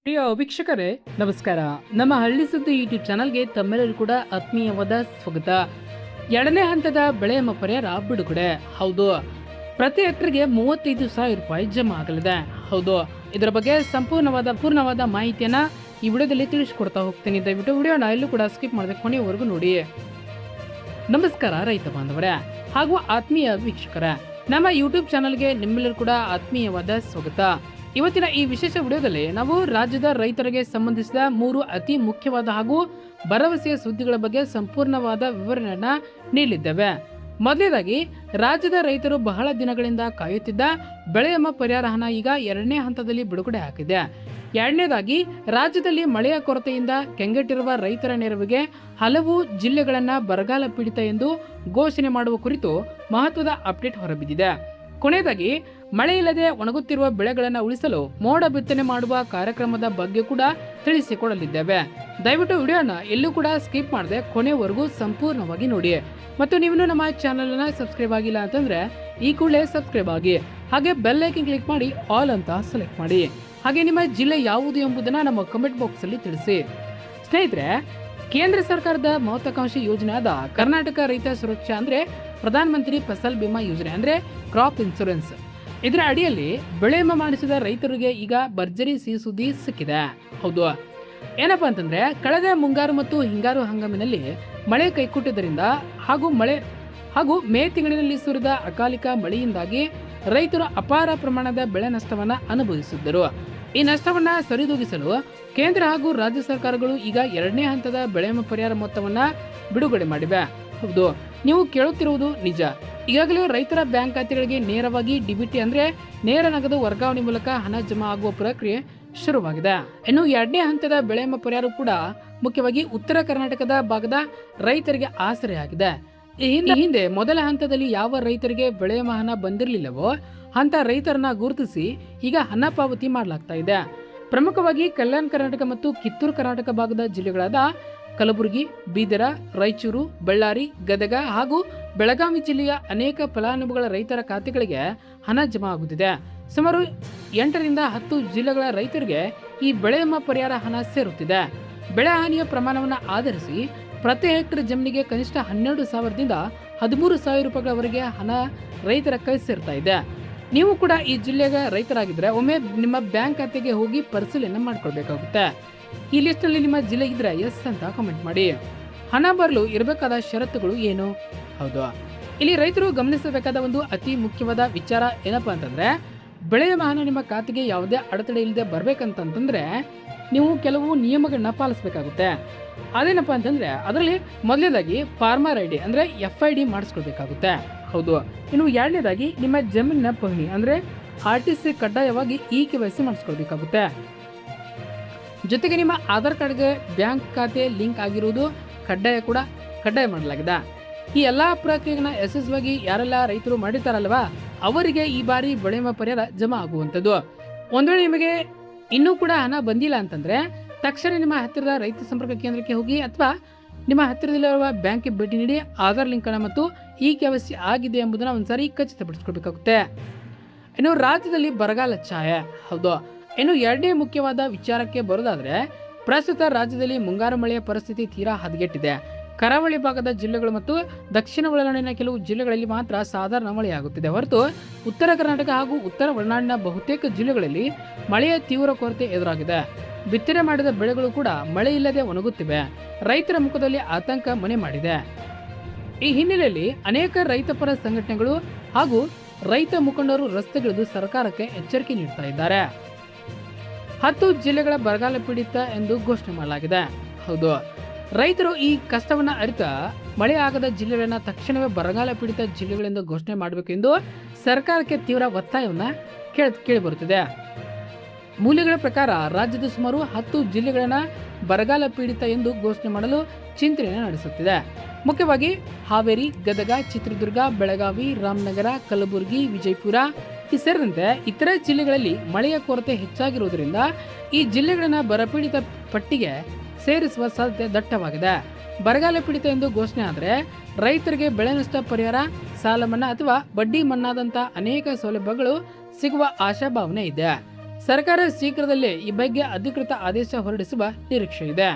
ಪ್ರಿಯ ವೀಕ್ಷಕರೇ ನಮಸ್ಕಾರ. ನಮ್ಮ ಹಳ್ಳಿ ಸುದ್ದಿ ಯೂಟ್ಯೂಬ್ ಚಾನಲ್ಗೆ ತಮ್ಮೆಲ್ಲರೂ ಕೂಡ ಆತ್ಮೀಯವಾದ ಸ್ವಾಗತ. ಎರಡನೇ ಹಂತದ ಬೆಳೆ ವಿಮಾ ಪರಿಹಾರ ಬಿಡುಗಡೆ. ಹೌದು, ಪ್ರತಿ ಹೆಕ್ಟರ್ಗೆ 35,000 ರೂಪಾಯಿ ಜಮಾ ಆಗಲಿದೆ. ಹೌದು, ಇದರ ಬಗ್ಗೆ ಪೂರ್ಣವಾದ ಮಾಹಿತಿಯನ್ನ ಈ ವಿಡಿಯೋದಲ್ಲಿ ತಿಳಿಸ್ಕೊಡ್ತಾ ಹೋಗ್ತೀನಿ. ದಯವಿಟ್ಟು ವಿಡಿಯೋನ ಎಲ್ಲೂ ಕೂಡ ಸ್ಕಿಪ್ ಮಾಡದೆ ಕೊನೆಯವರೆಗೂ ನೋಡಿ. ನಮಸ್ಕಾರ ರೈತ ಬಾಂಧವರೇ ಹಾಗೂ ಆತ್ಮೀಯ ವೀಕ್ಷಕರೇ, ನಮ್ಮ ಯೂಟ್ಯೂಬ್ ಚಾನಲ್ಗೆ ನಿಮ್ಮೆಲ್ಲರೂ ಕೂಡ ಆತ್ಮೀಯವಾದ ಸ್ವಾಗತ. ಇವತ್ತಿನ ಈ ವಿಶೇಷ ವಿಡಿಯೋದಲ್ಲಿ ನಾವು ರಾಜ್ಯದ ರೈತರಿಗೆ ಸಂಬಂಧಿಸಿದ 3 ಅತಿ ಮುಖ್ಯವಾದ ಹಾಗೂ ಭರವಸೆಯ ಸುದ್ದಿಗಳ ಬಗ್ಗೆ ಸಂಪೂರ್ಣವಾದ ವಿವರಣೆಯನ್ನ ನೀಡಲಿದ್ದೇವೆ. ಮೊದಲನೇದಾಗಿ, ರಾಜ್ಯದ ರೈತರು ಬಹಳ ದಿನಗಳಿಂದ ಕಾಯುತ್ತಿದ್ದ ಬೆಳೆ ವಿಮಾ ಪರಿಹಾರ ಹಣ ಈಗ 2ನೇ ಹಂತದಲ್ಲಿ ಬಿಡುಗಡೆ ಆಗಿದೆ. ಎರಡನೇದಾಗಿ, ರಾಜ್ಯದಲ್ಲಿ ಮಳೆಯ ಕೊರತೆಯಿಂದ ಕೆಂಗೆಟ್ಟಿರುವ ರೈತರ ನೆರವಿಗೆ ಹಲವು ಜಿಲ್ಲೆಗಳನ್ನ ಬರಗಾಲ ಪೀಡಿತ ಎಂದು ಘೋಷಣೆ ಮಾಡುವ ಕುರಿತು ಮಹತ್ವದ ಅಪ್ಡೇಟ್ ಹೊರಬಿದ್ದಿದೆ. ಕೊನೆಯದಾಗಿ, ಮಳೆ ಇಲ್ಲದೆ ಒಣಗುತ್ತಿರುವ ಬೆಳೆಗಳನ್ನು ಉಳಿಸಲು ಮೋಡ ಬಿತ್ತನೆ ಮಾಡುವ ಕಾರ್ಯಕ್ರಮದ ಬಗ್ಗೆ ಕೂಡ ತಿಳಿಸಿಕೊಡಲಿದ್ದೇವೆ. ದಯವಿಟ್ಟು ವಿಡಿಯೋನ ಎಲ್ಲೂ ಕೂಡ ಸ್ಕಿಪ್ ಮಾಡದೆ ಕೊನೆಯವರೆಗೂ ಸಂಪೂರ್ಣವಾಗಿ ನೋಡಿ. ಮತ್ತು ನೀವು ನಮ್ಮ ಚಾನಲ್ ಅನ್ನ ಸಬ್ಸ್ಕ್ರೈಬ್ ಆಗಿಲ್ಲ ಅಂತಂದ್ರೆ ಈ ಕೂಡಲೇ ಸಬ್ಸ್ಕ್ರೈಬ್ ಆಗಿ, ಹಾಗೆ ಬೆಲ್ ಐಕನ್ ಕ್ಲಿಕ್ ಮಾಡಿ ಆಲ್ ಅಂತ ಸೆಲೆಕ್ಟ್ ಮಾಡಿ. ಹಾಗೆ ನಿಮ್ಮ ಜಿಲ್ಲೆ ಯಾವುದು ಎಂಬುದನ್ನು ನಮ್ಮ ಕಮೆಂಟ್ ಬಾಕ್ಸ್ ಅಲ್ಲಿ ತಿಳಿಸಿ. ಸ್ನೇಹಿತರೆ, ಕೇಂದ್ರ ಸರ್ಕಾರದ ಮಹತ್ವಾಕಾಂಕ್ಷಿ ಯೋಜನೆಯಾದ ಕರ್ನಾಟಕ ರೈತ ಸುರಕ್ಷಾ ಅಂದ್ರೆ ಪ್ರಧಾನ ಮಂತ್ರಿ ಫಸಲ್ ಬಿಮಾ ಯೋಜನೆ ಅಂದ್ರೆ ಕ್ರಾಪ್ ಇನ್ಶೂರೆನ್ಸ್, ಇದರ ಅಡಿಯಲ್ಲಿ ಬೆಳೆ ವಿಮಾ ಮಾಡಿಸಿದ ರೈತರಿಗೆ ಈಗ ಭರ್ಜರಿ ಸಿಹಿ ಸುದ್ದಿ ಸಿಕ್ಕಿದೆ. ಹೌದು, ಏನಪ್ಪಾ ಅಂತಂದ್ರೆ ಕಳೆದ ಮುಂಗಾರು ಮತ್ತು ಹಿಂಗಾರು ಹಂಗಾಮಿನಲ್ಲಿ ಮಳೆ ಕೈಕೊಟ್ಟಿದ್ದರಿಂದ ಹಾಗೂ ಮೇ ತಿಂಗಳಿನಲ್ಲಿ ಸುರಿದ ಅಕಾಲಿಕ ಮಳೆಯಿಂದಾಗಿ ರೈತರು ಅಪಾರ ಪ್ರಮಾಣದ ಬೆಳೆ ನಷ್ಟವನ್ನ ಅನುಭವಿಸಿದ್ದರು. ಈ ನಷ್ಟವನ್ನ ಸರಿದೂಗಿಸಲು ಕೇಂದ್ರ ಹಾಗೂ ರಾಜ್ಯ ಸರ್ಕಾರಗಳು ಈಗ 2ನೇ ಹಂತದ ಬೆಳೆ ವಿಮಾ ಪರಿಹಾರ ಮೊತ್ತವನ್ನ ಬಿಡುಗಡೆ ಮಾಡಿವೆ. ಹೌದು, ನೀವು ಕೇಳುತ್ತಿರುವುದು ನಿಜ. ಈಗಾಗಲೇ ರೈತರ ಬ್ಯಾಂಕ್ ಖಾತೆಗಳಿಗೆ ನೇರವಾಗಿ ಡಿಬಿಟಿ ಅಂದ್ರೆ ನೇರ ನಗದು ವರ್ಗಾವಣೆ ಮೂಲಕ ಹಣ ಜಮಾ ಆಗುವ ಪ್ರಕ್ರಿಯೆ ಶುರುವಾಗಿದೆ. ಇನ್ನು 2ನೇ ಹಂತದ ಬೆಳೆ ವಿಮಾ ಪರಿಹಾರ ಕೂಡ ಮುಖ್ಯವಾಗಿ ಉತ್ತರ ಕರ್ನಾಟಕದ ಭಾಗದ ರೈತರಿಗೆ ಆಸರೆಯಾಗಿದೆ. ಈ ಹಿಂದೆ ಮೊದಲ ಹಂತದಲ್ಲಿ ಯಾವ ರೈತರಿಗೆ ಬೆಳೆ ವಿಮಾ ಹಣ ಬಂದಿರಲಿಲ್ಲವೋ ಅಂತ ರೈತರನ್ನ ಗುರುತಿಸಿ ಈಗ ಹಣ ಪಾವತಿ ಮಾಡಲಾಗ್ತಾ ಇದೆ. ಪ್ರಮುಖವಾಗಿ ಕಲ್ಯಾಣ ಕರ್ನಾಟಕ ಮತ್ತು ಕಿತ್ತೂರು ಕರ್ನಾಟಕ ಭಾಗದ ಜಿಲ್ಲೆಗಳಾದ ಕಲಬುರಗಿ, ಬೀದರ, ರಾಯಚೂರು, ಬಳ್ಳಾರಿ, ಗದಗ ಹಾಗೂ ಬೆಳಗಾವಿ ಜಿಲ್ಲೆಯ ಅನೇಕ ಫಲಾನುಭವಿಗಳ ರೈತರ ಖಾತೆಗಳಿಗೆ ಹಣ ಜಮಾ ಆಗುತ್ತಿದೆ. ಸುಮಾರು 8ರಿಂದ 10 ಜಿಲ್ಲೆಗಳ ರೈತರಿಗೆ ಈ ಬೆಳೆ ವಿಮಾ ಪರಿಹಾರ ಹಣ ಸೇರುತ್ತಿದೆ. ಬೆಳೆ ಹಾನಿಯ ಪ್ರಮಾಣವನ್ನು ಆಧರಿಸಿ ಪ್ರತಿ ಹೆಕ್ಟರ್ ಜಮೀನಿಗೆ ಕನಿಷ್ಠ 12,000ದಿಂದ 13,000 ರೂಪಾಯಿಗಳವರೆಗೆ ಹಣ ರೈತರ ಕೈ ಸೇರ್ತಾ ಇದೆ. ನೀವು ಕೂಡ ಈ ಜಿಲ್ಲೆಯ ರೈತರಾಗಿದ್ದರೆ ಒಮ್ಮೆ ನಿಮ್ಮ ಬ್ಯಾಂಕ್ ಖಾತೆಗೆ ಹೋಗಿ ಪರಿಶೀಲನೆ ಮಾಡ್ಕೊಳ್ಬೇಕಾಗುತ್ತೆ. ಈ ಲಿಸ್ಟ್ನಲ್ಲಿ ನಿಮ್ಮ ಜಿಲ್ಲೆ ಇದ್ರೆ ಎಸ್ ಅಂತ ಕಾಮೆಂಟ್ ಮಾಡಿ. ಹಣ ಬರಲು ಇರಬೇಕಾದ ಷರತ್ತುಗಳು ಏನು? ಹೌದು, ಇಲ್ಲಿ ರೈತರು ಗಮನಿಸಬೇಕಾದ ಒಂದು ಅತಿ ಮುಖ್ಯವಾದ ವಿಚಾರ ಏನಪ್ಪಾ ಅಂತಂದ್ರೆ, ಬೆಳೆ ವಿಮಾ ಹಣ ನಿಮ್ಮ ಖಾತೆಗೆ ಯಾವುದೇ ಅಡೆತಡೆ ಇಲ್ಲದೆ ಬರ್ಬೇಕಂತಂದ್ರೆ ನೀವು ಕೆಲವು ನಿಯಮಗಳನ್ನ ಪಾಲಿಸಬೇಕಾಗುತ್ತೆ. ಅದೇನಪ್ಪಾ ಅಂತಂದ್ರೆ ಅದರಲ್ಲಿ ಮೊದಲನೇದಾಗಿ ಫಾರ್ಮರ್ ಐಡಿ ಅಂದ್ರೆ FID ಮಾಡಿಸ್ಕೊಳ್ಬೇಕಾಗುತ್ತೆ. ಹೌದು, ಇನ್ನು ಎರಡನೇದಾಗಿ ನಿಮ್ಮ ಜಮೀನಿನ ಪಹಣಿ ಅಂದ್ರೆ RTC ಕಡ್ಡಾಯವಾಗಿ KYC ಮಾಡಿಸ್ಕೊಳ್ಬೇಕಾಗುತ್ತೆ. ಜೊತೆಗೆ ನಿಮ್ಮ ಆಧಾರ್ ಕಾರ್ಡ್ಗೆ ಬ್ಯಾಂಕ್ ಖಾತೆ ಲಿಂಕ್ ಆಗಿರುವುದು ಕಡ್ಡಾಯ ಮಾಡಲಾಗಿದೆ. ಈ ಎಲ್ಲಾ ಪ್ರಕ್ರಿಯೆಗಳನ್ನ ಯಶಸ್ವಿಯಾಗಿ ಯಾರೆಲ್ಲ ರೈತರು ಮಾಡಿರ್ತಾರಲ್ವಾ ಅವರಿಗೆ ಈ ಬಾರಿ ಬೆಳೆ ವಿಮಾ ಪರಿಹಾರ ಜಮಾ ಆಗುವಂಥದ್ದು. ಒಂದು ವೇಳೆ ನಿಮಗೆ ಇನ್ನೂ ಕೂಡ ಹಣ ಬಂದಿಲ್ಲ ಅಂತಂದ್ರೆ ತಕ್ಷಣ ನಿಮ್ಮ ಹತ್ತಿರದ ರೈತ ಸಂಪರ್ಕ ಕೇಂದ್ರಕ್ಕೆ ಹೋಗಿ ಅಥವಾ ನಿಮ್ಮ ಹತ್ತಿರದಲ್ಲಿರುವ ಬ್ಯಾಂಕ್ಗೆ ಭೇಟಿ ನೀಡಿ ಆಧಾರ್ ಲಿಂಕ್ ಮತ್ತು KYC ಆಗಿದೆ ಎಂಬುದನ್ನು ಒಂದ್ಸಾರಿ ಖಚಿತಪಡಿಸ್ಕೊಳ್ಬೇಕಾಗುತ್ತೆ. ಇನ್ನು ರಾಜ್ಯದಲ್ಲಿ ಬರಗಾಲ ಛಾಯೆ. ಹೌದು, ಇನ್ನು 2ನೇ ಮುಖ್ಯವಾದ ವಿಚಾರಕ್ಕೆ ಬರೋದಾದ್ರೆ, ಪ್ರಸ್ತುತ ರಾಜ್ಯದಲ್ಲಿ ಮುಂಗಾರು ಮಳೆಯ ಪರಿಸ್ಥಿತಿ ತೀರಾ ಹದಗೆಟ್ಟಿದೆ. ಕರಾವಳಿ ಭಾಗದ ಜಿಲ್ಲೆಗಳು ಮತ್ತು ದಕ್ಷಿಣ ಒಳನಾಡಿನ ಕೆಲವು ಜಿಲ್ಲೆಗಳಲ್ಲಿ ಮಾತ್ರ ಸಾಧಾರಣ ಮಳೆಯಾಗುತ್ತಿದೆ ಹೊರತು ಉತ್ತರ ಕರ್ನಾಟಕ ಹಾಗೂ ಉತ್ತರ ಒಳನಾಡಿನ ಬಹುತೇಕ ಜಿಲ್ಲೆಗಳಲ್ಲಿ ಮಳೆಯ ತೀವ್ರ ಕೊರತೆ ಎದುರಾಗಿದೆ. ಬಿತ್ತನೆ ಮಾಡಿದ ಬೆಳೆಗಳು ಕೂಡ ಮಳೆ ಇಲ್ಲದೆ ಒಣಗುತ್ತಿವೆ. ರೈತರ ಮುಖದಲ್ಲಿ ಆತಂಕ ಮನೆ ಮಾಡಿದೆ. ಈ ಹಿನ್ನೆಲೆಯಲ್ಲಿ ಅನೇಕ ರೈತಪರ ಸಂಘಟನೆಗಳು ಹಾಗೂ ರೈತ ಮುಖಂಡರು ರಸ್ತೆಗಿಳಿದು ಸರ್ಕಾರಕ್ಕೆ ಎಚ್ಚರಿಕೆ ನೀಡ್ತಾ ಇದ್ದಾರೆ. 10 ಜಿಲ್ಲೆಗಳ ಬರಗಾಲ ಪೀಡಿತ ಎಂದು ಘೋಷಣೆ ಮಾಡಲಾಗಿದೆ. ಹೌದು, ರೈತರು ಈ ಕಷ್ಟವನ್ನ ಅರಿತ ಮಳೆ ಆಗದ ಜಿಲ್ಲೆಗಳನ್ನ ತಕ್ಷಣವೇ ಬರಗಾಲ ಪೀಡಿತ ಜಿಲ್ಲೆಗಳೆಂದು ಘೋಷಣೆ ಮಾಡಬೇಕು ಎಂದು ಸರ್ಕಾರಕ್ಕೆ ತೀವ್ರ ಒತ್ತಾಯವನ್ನ ಕೇಳಿ ಬರುತ್ತಿದೆ. ಮೂಲಗಳ ಪ್ರಕಾರ ರಾಜ್ಯದ ಸುಮಾರು 10 ಜಿಲ್ಲೆಗಳನ್ನ ಬರಗಾಲ ಪೀಡಿತ ಎಂದು ಘೋಷಣೆ ಮಾಡಲು ಚಿಂತನೆ ನಡೆಸುತ್ತಿದೆ. ಮುಖ್ಯವಾಗಿ ಹಾವೇರಿ, ಗದಗ, ಚಿತ್ರದುರ್ಗ, ಬೆಳಗಾವಿ, ರಾಮನಗರ, ಕಲಬುರಗಿ, ವಿಜಯಪುರ ಸೇರಿದಂತೆ ಇತರೆ ಜಿಲ್ಲೆಗಳಲ್ಲಿ ಮಳೆಯ ಕೊರತೆ ಹೆಚ್ಚಾಗಿರುವುದರಿಂದ ಈ ಜಿಲ್ಲೆಗಳನ್ನ ಬರಪೀಡಿತ ಪಟ್ಟಿಗೆ ಸೇರಿಸುವ ಸಾಧ್ಯತೆ ದಟ್ಟವಾಗಿದೆ. ಬರಗಾಲ ಪೀಡಿತ ಎಂದು ಘೋಷಣೆ ಆದರೆ ರೈತರಿಗೆ ಬೆಳೆ ನಷ್ಟ ಪರಿಹಾರ, ಸಾಲ ಮನ್ನಾ ಅಥವಾ ಬಡ್ಡಿ ಮನ್ನಾದಂಥ ಅನೇಕ ಸೌಲಭ್ಯಗಳು ಸಿಗುವ ಆಶಾಭಾವನೆ ಇದೆ. ಸರ್ಕಾರ ಶೀಘ್ರದಲ್ಲೇ ಈ ಬಗ್ಗೆ ಅಧಿಕೃತ ಆದೇಶ ಹೊರಡಿಸುವ ನಿರೀಕ್ಷೆ ಇದೆ.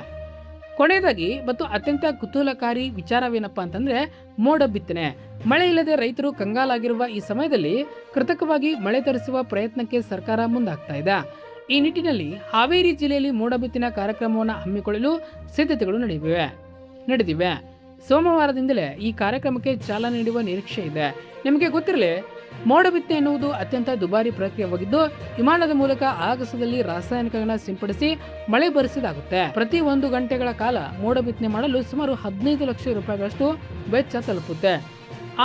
ಕೊನೆಯದಾಗಿ ಮತ್ತು ಅತ್ಯಂತ ಕುತೂಹಲಕಾರಿ ವಿಚಾರವೇನಪ್ಪ ಅಂತಂದ್ರೆ ಮೋಡ ಬಿತ್ತನೆ. ಮಳೆ ಇಲ್ಲದೆ ರೈತರು ಕಂಗಾಲಾಗಿರುವ ಈ ಸಮಯದಲ್ಲಿ ಕೃತಕವಾಗಿ ಮಳೆ ತರಿಸುವ ಪ್ರಯತ್ನಕ್ಕೆ ಸರ್ಕಾರ ಮುಂದಾಗ್ತಾ ಇದೆ. ಈ ನಿಟ್ಟಿನಲ್ಲಿ ಹಾವೇರಿ ಜಿಲ್ಲೆಯಲ್ಲಿ ಮೋಡ ಬಿತ್ತನೆ ಕಾರ್ಯಕ್ರಮವನ್ನು ಹಮ್ಮಿಕೊಳ್ಳಲು ಸಿದ್ಧತೆಗಳು ನಡೆದಿವೆ. ಸೋಮವಾರದಿಂದಲೇ ಈ ಕಾರ್ಯಕ್ರಮಕ್ಕೆ ಚಾಲನೆ ನೀಡುವ ನಿರೀಕ್ಷೆ ಇದೆ. ನಿಮಗೆ ಗೊತ್ತಿರಲಿ, ಮೋಡ ಬಿತ್ತನೆ ಎನ್ನುವುದು ಅತ್ಯಂತ ದುಬಾರಿ ಪ್ರಕ್ರಿಯೆಯಾಗಿದ್ದು ವಿಮಾನದ ಮೂಲಕ ಆಗಸದಲ್ಲಿ ರಾಸಾಯನಿಕಗಳನ್ನು ಸಿಂಪಡಿಸಿ ಮಳೆ ಬರಿಸಲಾಗುತ್ತೆ. ಪ್ರತಿ 1 ಗಂಟೆಗಳ ಕಾಲ ಮೋಡ ಬಿತ್ತನೆ ಮಾಡಲು ಸುಮಾರು 15 ಲಕ್ಷ ರೂಪಾಯಿಗಳಷ್ಟು ವೆಚ್ಚ ತಲುಪುತ್ತೆ.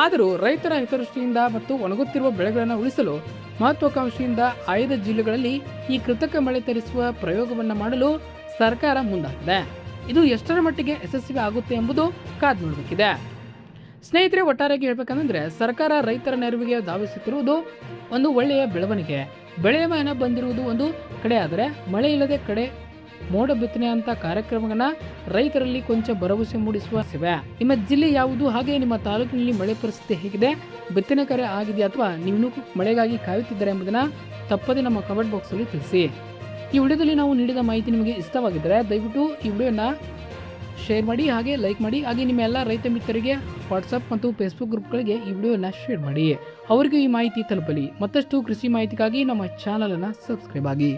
ಆದರೂ ರೈತರ ಹಿತದೃಷ್ಟಿಯಿಂದ ಮತ್ತು ಒಣಗುತ್ತಿರುವ ಬೆಳೆಗಳನ್ನು ಉಳಿಸಲು ಮಹತ್ವಾಕಾಂಕ್ಷೆಯಿಂದ ಆಯ್ದ ಜಿಲ್ಲೆಗಳಲ್ಲಿ ಈ ಕೃತಕ ಮಳೆ ತರಿಸುವ ಪ್ರಯೋಗವನ್ನು ಮಾಡಲು ಸರ್ಕಾರ ಮುಂದಾಗಿದೆ. ಇದು ಎಷ್ಟರ ಮಟ್ಟಿಗೆ ಯಶಸ್ವಿ ಆಗುತ್ತೆ ಎಂಬುದು ಕಾದು ನೋಡಬೇಕಿದೆ. ಸ್ನೇಹಿತರೆ, ಒಟ್ಟಾರೆಯಾಗಿ ಹೇಳ್ಬೇಕಂದ್ರೆ ಸರ್ಕಾರ ರೈತರ ನೆರವಿಗೆ ಧಾವಿಸುತ್ತಿರುವುದು ಒಂದು ಒಳ್ಳೆಯ ಬೆಳವಣಿಗೆ. ಬೆಳೆ ಮಾನ ಬಂದಿರುವುದು ಒಂದು ಕಡೆ ಆದರೆ ಮಳೆ ಇಲ್ಲದೆ ಕಡೆ ಮೋಡ ಬಿತ್ತನೆ ಅಂತ ಕಾರ್ಯಕ್ರಮಗಳನ್ನ ರೈತರಲ್ಲಿ ಕೊಂಚ ಭರವಸೆ ಮೂಡಿಸುವ ಸೇವೆ. ನಿಮ್ಮ ಜಿಲ್ಲೆ ಯಾವುದು, ಹಾಗೆ ನಿಮ್ಮ ತಾಲೂಕಿನಲ್ಲಿ ಮಳೆ ಪರಿಸ್ಥಿತಿ ಹೇಗಿದೆ, ಬಿತ್ತನೆ ಕಾರ್ಯ ಆಗಿದೆ ಅಥವಾ ನೀವು ಮಳೆಗಾಗಿ ಕಾಯುತ್ತಿದ್ದಾರೆ ಎಂಬುದನ್ನು ತಪ್ಪದೆ ನಮ್ಮ ಕಮೆಂಟ್ ಬಾಕ್ಸಲ್ಲಿ ತಿಳಿಸಿ. ಈ ವಿಡಿಯೋದಲ್ಲಿ ನಾವು ನೀಡಿದ ಮಾಹಿತಿ ನಿಮಗೆ ಇಷ್ಟವಾಗಿದ್ದರೆ ದಯವಿಟ್ಟು ಈ ವಿಡಿಯೋನ ಶೇರ್ ಮಾಡಿ, ಹಾಗೆ ಲೈಕ್ ಮಾಡಿ, ಹಾಗೆ ನಿಮ್ಮ ಎಲ್ಲ ರೈತ ಮಿತ್ರರಿಗೆ ವಾಟ್ಸಪ್ ಮತ್ತು ಫೇಸ್ಬುಕ್ ಗ್ರೂಪ್ಗಳಿಗೆ ಈ ವಿಡಿಯೋನ ಶೇರ್ ಮಾಡಿ, ಅವರಿಗೂ ಈ ಮಾಹಿತಿ ತಲುಪಲಿ. ಮತ್ತಷ್ಟು ಕೃಷಿ ಮಾಹಿತಿಗಾಗಿ ನಮ್ಮ ಚಾನಲನ್ನು ಸಬ್ಸ್ಕ್ರೈಬ್ ಆಗಿ.